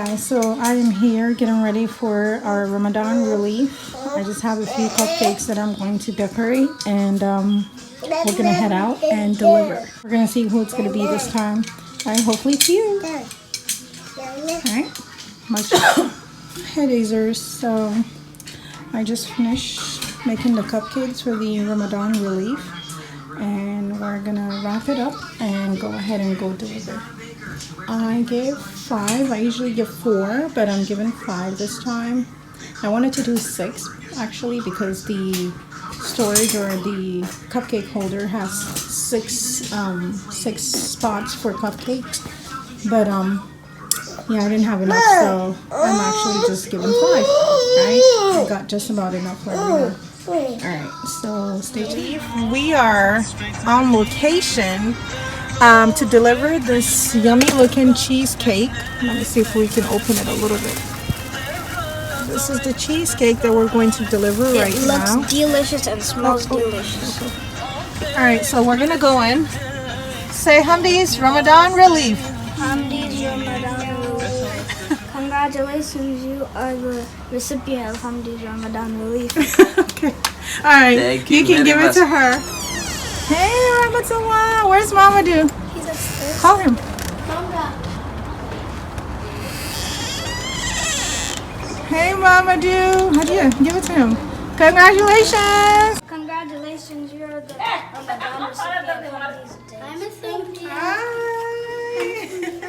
guys, so I am here getting ready for our Ramadan relief. I just have a few cupcakes that I'm going to decorate, and we're gonna head out and deliver. We're gonna see who it's gonna be this time. Alright, hopefully it's you. Alright, hey Dazers. So I just finished making the cupcakes for the Ramadan relief, and we're gonna wrap it up and go ahead and go deliver. I gave 5. I usually give 4, but I'm giving 5 this time. I wanted to do 6 actually because the storage or the cupcake holder has 6 spots for cupcakes, but yeah, I didn't have enough, so I'm actually just giving 5. Right, I got just about enough for everyone. Alright, so stay tuned. We are on location to deliver this yummy looking cheesecake. Let me see if we can open it a little bit. This is the cheesecake that we're going to deliver right now. It looks delicious and smells delicious. Alright, so we're gonna go in. Say Hamdi's Ramadan relief. Hamdi's Ramadan relief. Congratulations, you are the recipient of Hamdi's Ramadan relief. Okay. Alright, you can give it to her. Hey, Rahmatullah. Where's Mamadou? He's upstairs. Call him. Hey, Mamadou. How do you give it to him? Congratulations. Congratulations, you're the Ramadan recipient of Hamdi's Daze. I'm a thank you. Hi.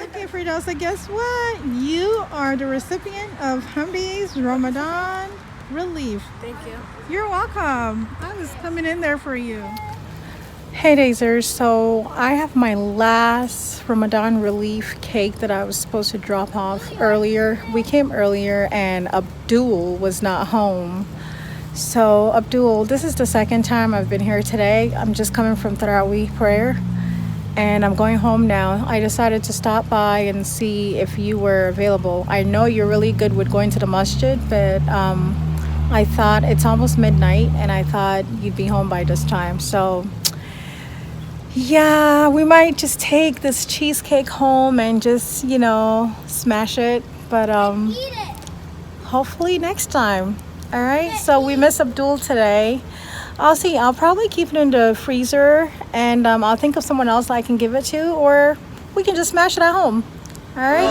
Okay, Fridosa, guess what? You are the recipient of Hamdi's Ramadan relief. Thank you. You're welcome. I was coming in there for you. Hey Dazers, so I have my last Ramadan relief cake that I was supposed to drop off earlier. We came earlier and Abdul was not home. So Abdul, this is the second time I've been here today. I'm just coming from Tarawih prayer and I'm going home now. I decided to stop by and see if you were available. I know you're really good with going to the masjid, but I thought it's almost midnight and I thought you'd be home by this time. So yeah, we might just take this cheesecake home and just, you know, smash it. But hopefully next time. All right, so we miss Abdul today. I'll see. I'll probably keep it in the freezer, and I'll think of someone else I can give it to, or we can just smash it at home. All right.